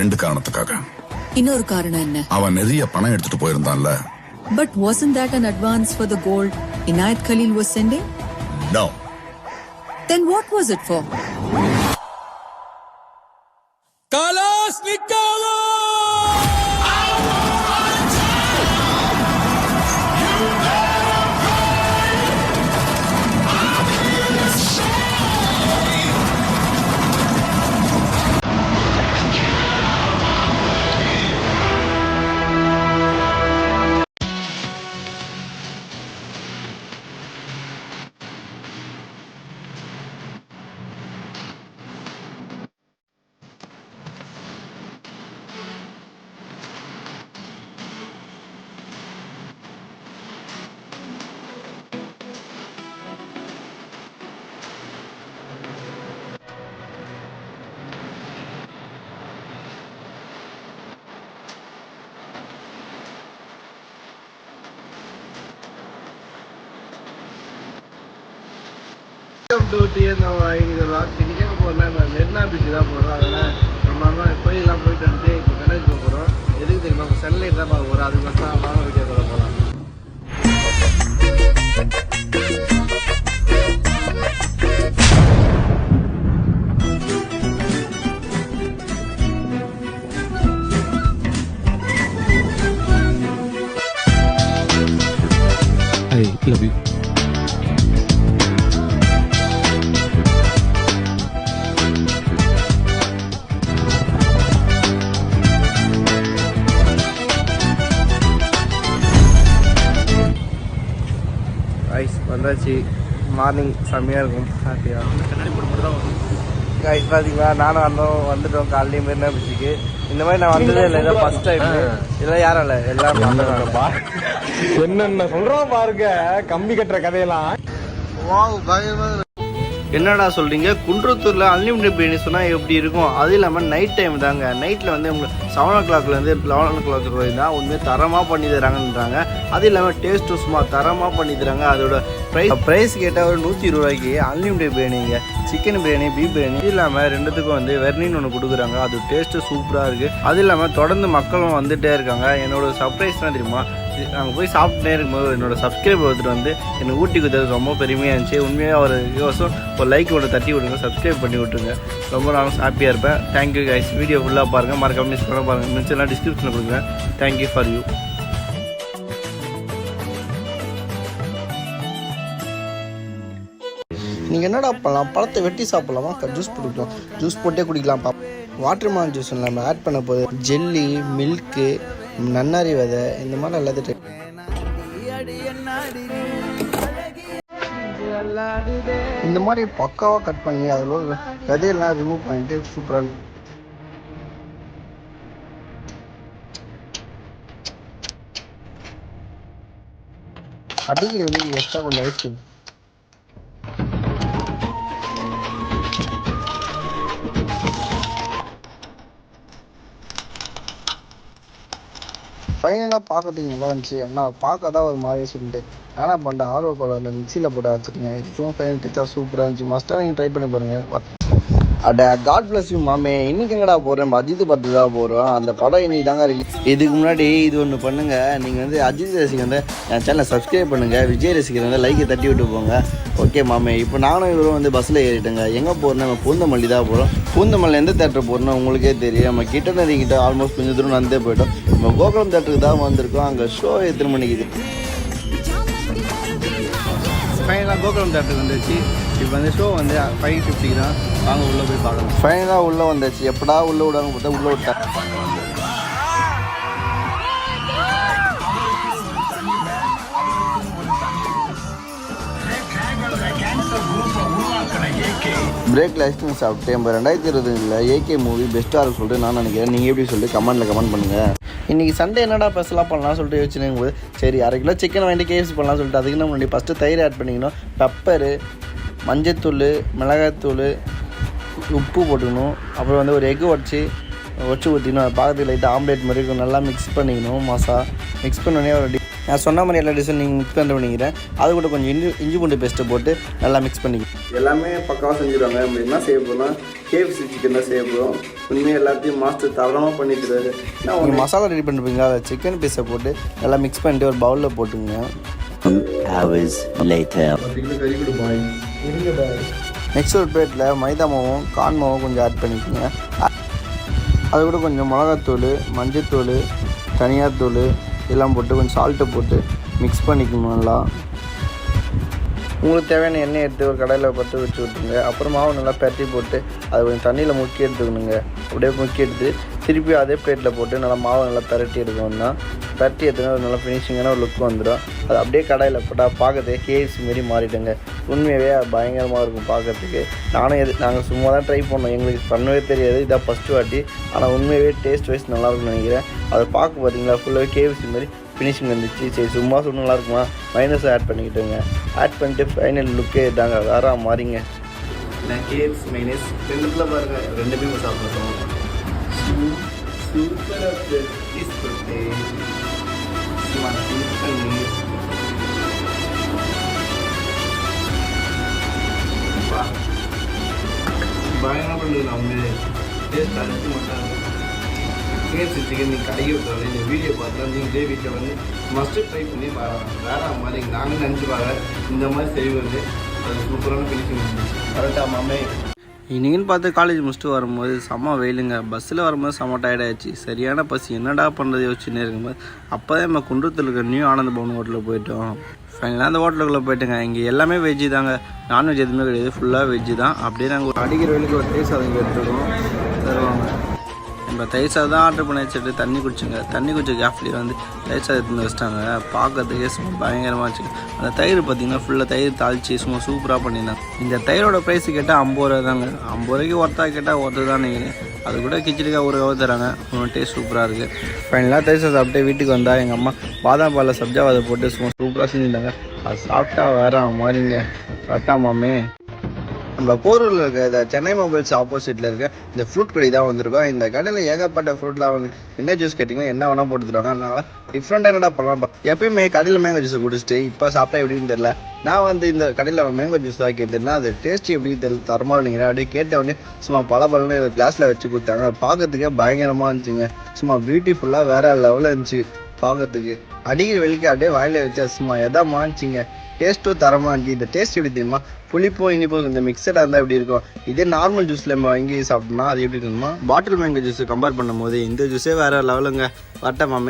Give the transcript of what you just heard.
2 காரணத்துக்காக. இன்னொரு காரணம் என்ன? அவன் நிறைய பணம் எடுத்துட்டு போயிருந்தான்ல. But wasn't that an advance for the gold Inayat Khalil was sending? No. Then what was it for? Kalashnikova! இன்னைக்கு போகிறேன் மெரினா பீச்சு தான் போகிறோம். அதனால் நம்ம கோயிலெலாம் போயிட்டு வந்துட்டு இப்போ கணக்கு போக போகிறோம். எதுக்கு தெரியுமா? இப்போ சன்லைட் தான் பார்க்க போகிறோம். அதுக்கு மட்டும் வாங்க வீடியோ போட போகலாம். I love you. கைஸ் வந்தாச்சு. மார்னிங் செம்மையாக இருக்கும். ஹாப்பியாக கைஸ் பார்த்தீங்களா, நானும் வந்துட்டோம் காலையிலே மெரினா பீச்சுக்கு. இந்த மாதிரி நான் வந்ததே இல்லை, இதான் ஃபர்ஸ்ட் டைம். இதெல்லாம் யாரும் இல்லை, எல்லாம் என்னென்ன சொல்றோம் பாருங்க, கம்பி கட்டுற கதையெல்லாம். என்னடா சொல்கிறீங்க? குன்றத்தூரில் அன்லிமிட்டட் பிரியாணி சொன்னால் எப்படி இருக்கும்? அது இல்லாமல் நைட் டைம் தாங்க. நைட்டில் வந்து உங்களுக்கு 7 o'clockலேருந்து 11 o'clock வரைக்கும் உண்மையாக தரமாக பண்ணி தராங்கன்றாங்க. அது இல்லாமல் டேஸ்ட்டும் சும்மா தரமாக பண்ணி தராங்க. அதோட ப்ரைஸ் கேட்டால் ஒரு 120 ரூபாய்க்கு அன்லிமிட்டட் பிரியாணிங்க. சிக்கன் பிரியாணி, பீஃப் பிரியாணி இது இல்லாமல் ரெண்டுத்துக்கும் வந்து வெர்னின்னு ஒன்று கொடுக்குறாங்க. அது டேஸ்ட்டு சூப்பராக இருக்குது. அது இல்லாமல் தொடர்ந்து மக்களும் வந்துகிட்டே இருக்காங்க. என்னோட சர்ப்ரைஸ்னால் தெரியுமா, நாங்கள் போய் சாப்பிட்டுட்டே இருக்கும்போது என்னோட சப்ஸ்கிரைபர் ஒருத்தர் வந்து என்னை ஊட்டி கொடுத்தது ரொம்ப பெருமையாக இருந்துச்சு. உண்மையாக ஒரு யோசம் ஒரு லைக் ஒன்று தட்டி விடுங்க, சப்ஸ்கிரைப் பண்ணி விட்டுருங்க. ரொம்ப நானும் ஹாப்பியாக இருப்பேன். Thank you guys. வீடியோ ஃபுல்லாக பாருங்கள், மறக்காம மிஸ் பண்ண பாருங்கள். மிச்சம்லாம் டிஸ்கிரிப்ஷனில் கொடுக்குறேன். Thank you for you. நீங்கள் என்னடா பண்ணலாம்? பழத்தை வெட்டி சாப்பிட்லாமா? ஜூஸ் போட்டுக்கலாம். ஜூஸ் போட்டே குடிக்கலாம். வாட்டர் மெலன் ஜூஸ் நம்ம ஆட் பண்ண போது ஜெல்லி, மில்க்கு, நன்னாரி விதை இந்த மாதிரி எல்லாத்தையும் இந்த மாதிரி பக்காவாக கட் பண்ணி அதில் விதையெல்லாம் ரிமூவ் பண்ணிட்டு சூப்பராக இருக்கும். அடிக்கிறது வந்து எக்ஸ்ட்ரா கொஞ்சம் ஐஸ் கிரீம். ஃபைனலாக பார்க்கறதுக்கு நல்லா இருந்துச்சு. ஆனால் பார்க்க தான் ஒரு மாதிரியே சொல்லிட்டு ஆனால் பண்ண ஆர்வ கோளாறுல மிக்சியில் போட்டு வச்சுருக்கேன். இதுவும் ஃபைனல் டேஸ்ட்டாக சூப்பராக இருந்துச்சு. மஸ்ட்டாக நீங்கள் ட்ரை பண்ணி பாருங்கள். அட காட் பிளஸ் யூ மாமே. இன்னைக்கு எங்கடா போகிறேன்? அஜித் படத்துக்கு தான் போகிறோம். அந்த படம் இன்னைக்கு தாங்க ரிலீஸ். இதுக்கு முன்னாடி இது ஒன்று பண்ணுங்கள். நீங்கள் வந்து அஜித் ரசிகர் வந்து என் சேனலை சப்ஸ்கிரைப் பண்ணுங்கள். விஜய் ரசிகர் வந்து லைக்கை தட்டி விட்டு போங்க. ஓகே மாமே. இப்போ நானும் இவரும் வந்து பஸ்ஸில் ஏறிட்டேங்க. எங்கே போகிறோன்னா நம்ம பூந்தமல்லி தான் போகிறோம். பூந்தமல்லி எந்த தேட்டர் போகிறோன்னா உங்களுக்கே தெரியும். நம்ம கிட்ட ஆல்மோஸ்ட் கொஞ்சம் தூரம் நடந்தே போயிட்டோம். நம்ம கோகுலம் தேட்டருக்கு தான் வந்திருக்கோம். அங்கே ஷோ எத்தனை மணிக்கு? ஃபைனலாக கோகுலம் தேட்டருக்கு வந்துச்சு. இப்போ வந்து ஷோ வந்து 5:50 தான். வாங்க உள்ளே போய் பார்க்கலாம். ஃபைனலாக உள்ளே வந்தாச்சு. எப்படா உள்ளே விடாங்க பார்த்தா உள்ளே விட்டேன். பிரேக்கில் ஐஸ்கிரீம் சாப்பிட்டு நம்ம 2020 ஏகே மூவி பெஸ்ட்டாக இருக்கும் சொல்லிட்டு நான் நினைக்கிறேன். நீங்கள் எப்படி சொல்லிட்டு கமெண்ட் பண்ணுங்கள். இன்றைக்கி சண்டே என்னடா ஸ்பெஷலாக பண்ணலாம் சொல்லிட்டு யோசிச்சுனும் போது சரி 1/2 கிலோ சிக்கன் வாங்கிட்டு KFC பண்ணலாம் சொல்லிட்டு அதுக்கு முன்னாடி ஃபஸ்ட்டு தயிர் ஆட் பண்ணிக்கணும். பெப்பரு, மஞ்சத்தூள், மிளகாய்த்தூள், உப்பு போட்டுக்கணும். அப்புறம் வந்து ஒரு எக்கு வச்சு ஊற்றிக்கணும். அதை பார்க்கறதுக்கு லைட்டாக ஆம்லேட் மாதிரி இருக்கும். நல்லா மிக்ஸ் பண்ணிக்கணும். மிக்ஸ் பண்ணோடனே ஒரு நான் சொன்ன மாதிரி எல்லா டிஷ்ஷும் நீங்கள் மிக்ஸ் பண்ண பண்ணிக்கிறேன். அது கூட கொஞ்சம் இஞ்சி பூண்டு பேஸ்ட்டை போட்டு நல்லா மிக்ஸ் பண்ணிக்கிறேன். எல்லாமே பக்காவாக செஞ்சுருவாங்க. நம்ம என்ன செய்ய போகிறோம்னா KFC சிக்கன் தான் செய்ய போகிறோம். உண்மையாக எல்லாத்தையும் மாஸ்டர் தரமாக பண்ணி தருவாரு. நீங்கள் மசாலா ரெடி பண்ணிருப்பீங்க, அதை சிக்கன் பீஸை போட்டு நல்லா மிக்ஸ் பண்ணிட்டு ஒரு பவுலில் போட்டுங்க. 2 hours later. நெக்ஸ்ட் ஒரு பிளேட்டில் மைதா மாவும் கார்ன் மாவும் கொஞ்சம் ஆட் பண்ணிக்கோங்க. அது கூட கொஞ்சம் மிளகாத்தூள், மஞ்சத்தூள், தனியாத்தூள் எல்லாம் போட்டு கொஞ்சம் சால்ட்டை போட்டு மிக்ஸ் பண்ணிக்கணும் நல்லா. உங்களுக்கு தேவையான எண்ணெய் எடுத்து ஒரு கடையில் பற்ற வச்சு விட்டுருங்க. அப்புறம் மாவு நல்லா பரட்டி போட்டு அதை கொஞ்சம் தண்ணியில் முக்கி எடுத்துக்கணுங்க. அப்படியே முக்கி எடுத்து திருப்பி அதே பிளேட்டில் போட்டு நல்லா மாவு நல்லா பரட்டி எடுக்கணும்னா பரட்டி எடுத்துனா ஒரு நல்லா ஃபினிஷிங்கான ஒரு லுக் வந்துடும். அது அப்படியே கடையில் போட்டால் பார்க்கறதுக்கு KFC மாரி மாறிடுங்க. உண்மையாகவே பயங்கரமாக இருக்கும் பார்க்கறதுக்கு. நாங்கள் சும்மா தான் ட்ரை பண்ணோம், எங்களுக்கு பண்ணவே தெரியாது, இதான் ஃபஸ்ட்டு வாட்டி. ஆனால் உண்மையாகவே டேஸ்ட் வைஸ் நல்லாயிருக்குன்னு நினைக்கிறேன். அதை பார்க்க பார்த்தீங்களா ஃபுல்லாகவே KFC மாதிரி ஃபினிஷிங் வந்துச்சு. சரி சும்மா சும்மா நல்லா இருக்குமா, மைனஸ் ஆட் பண்ணிக்கிட்டுங்க. ஆட் பண்ணிட்டு ஃபைனல் லுக்கே இதாங்க, வேற மாறிங்க. நான் KFC மைனஸ் ரெண்டுத்தில் பாருங்கள், ரெண்டுமே சாப்பிட்றோம். சூப்பராக பீஸ் போட்டு பயங்கரமாக பண்ணுது. நான் வந்து டேஸ்ட் அடிச்சு மட்டும் KFC சிக்கன் நீங்கள் கடைக்கு விட்டாலும் இந்த வீடியோ பார்த்தா நீங்கள் இதே வீட்டில் வந்து மஸ்ட்டு ட்ரை பண்ணி வேற மாதிரி நாங்கள் நினச்சி பாருங்க. இந்த மாதிரி செய்வது அது சூப்பரான ஃபினிஷிங் இருந்துச்சு. கரெக்டாக மாமே இன்னைக்குன்னு பார்த்து காலேஜ் முடிச்சுட்டு வரும்போது செம்ம வெயிலுங்க. பஸ்ஸில் வரும்போது செம்ம டயர்டாகிடுச்சு. சரியான பசி, என்னடா பண்ணுறது யோசிச்சுன்னே இருக்கும்போது அப்போ தான் நம்ம குன்றத்தில் இருக்க நியூ ஆனந்த பவன் ஹோட்டலில் போயிட்டோம். ஃபைனலாக அந்த ஹோட்டலுக்குள்ளே போயிட்டுங்க. இங்கே எல்லாமே வெஜ்ஜு தாங்க, நான்வெஜ் எதுவுமே கிடையாது, ஃபுல்லாக வெஜ்ஜு தான். அப்படியே நாங்கள் அடிக்கிற வெயிலுக்கு ஒரு டேஸ்ட் அதை எடுத்துருக்கோம் தருவாங்க. நம்ம தயிர் சாதம் தான் ஆர்டர் பண்ணி வச்சுட்டு தண்ணி குடிச்சுங்க. தண்ணி குடிச்ச கேஃப்லேயே வந்து தயிர் சாதம் எடுத்து வச்சிட்டாங்க. பார்க்கறதுக்கே சும்மா பயங்கரமாக வச்சு. அந்த தயிர் பார்த்திங்கன்னா ஃபுல்லாக தயிர் தாளித்து சும்மா சூப்பராக பண்ணியிருந்தாங்க. இந்த தயிரோட ப்ரைஸ் கேட்டால் 50 ரூபா தாங்க. 50 ரூபாய்க்கு ஒருத்தா கேட்டால் ஒருத்தர் தான் நீங்கள். அது கூட கிச்சடிக்காக ஒரு கவர் தராங்க. டேஸ்ட் சூப்பராக இருக்குது. ஃபைனலாக தயிர் சாதம் சாப்பிட்டு வீட்டுக்கு வந்தால் எங்கள் அம்மா பாதாம் பாலில் சப்ஜாவை போட்டு சும்மா சூப்பராக செஞ்சுருந்தாங்க. அது சாப்பிட்டா வேற மாதிரிங்க. கரெக்டாமாமே நம்ம போரூரில் இருக்க இந்த சென்னை மொபைல்ஸ் ஆப்போசிட்டில் இருக்க இந்த ஃப்ரூட் கடை தான் வந்திருக்கோம். இந்த கடையில் ஏகப்பட்ட ஃப்ரூட்லாம் வந்து என்ன ஜூஸ் கேட்டிங்கன்னா என்ன வேணால் போட்டு தருவாங்க. அதனால் டிஃப்ரெண்ட்டாக என்னடா பண்ணலாம். எப்பயுமே கடையில் மேங்கோ ஜூஸை குடிச்சிட்டு இப்போ சாப்பிட்டா எப்படின்னு தெரியல. நான் வந்து இந்த கடையில் மேங்கோ ஜூஸ் தான் கேட்டேன்னா அது டேஸ்ட் எப்படின்னு தெரியல, தரமாக இல்லைங்க. அப்படியே கேட்டவொடனே சும்மா பழன்னு கிளாஸில் வச்சு கொடுத்தாங்க. பார்க்கறதுக்கே பயங்கரமாக இருந்துச்சுங்க. சும்மா பியூட்டிஃபுல்லாக வேறு லெவலில் இருந்துச்சு பார்க்கறதுக்கு. அடிக்கிற வெளிக்கு அப்படியே வாயில வச்சா சும்மா எதாமா இருந்துச்சுங்க. டேஸ்ட்டும் தரமாக இருந்துச்சு. இந்த டேஸ்ட் எப்படி தெரியுமா, புளிப்போ இனிப்போ இந்த மிக்சடாக இருந்தால் எப்படி இருக்கும். இதே நார்மல் ஜூஸில் நம்ம வாங்கி சாப்பிட்டோம்னா அது எப்படி இருக்குமா, பாட்டில் மேங்கோ ஜூஸை கம்பேர் பண்ணும்போது இந்த ஜூஸே வேறு லெவலுங்க. வட்டமாமே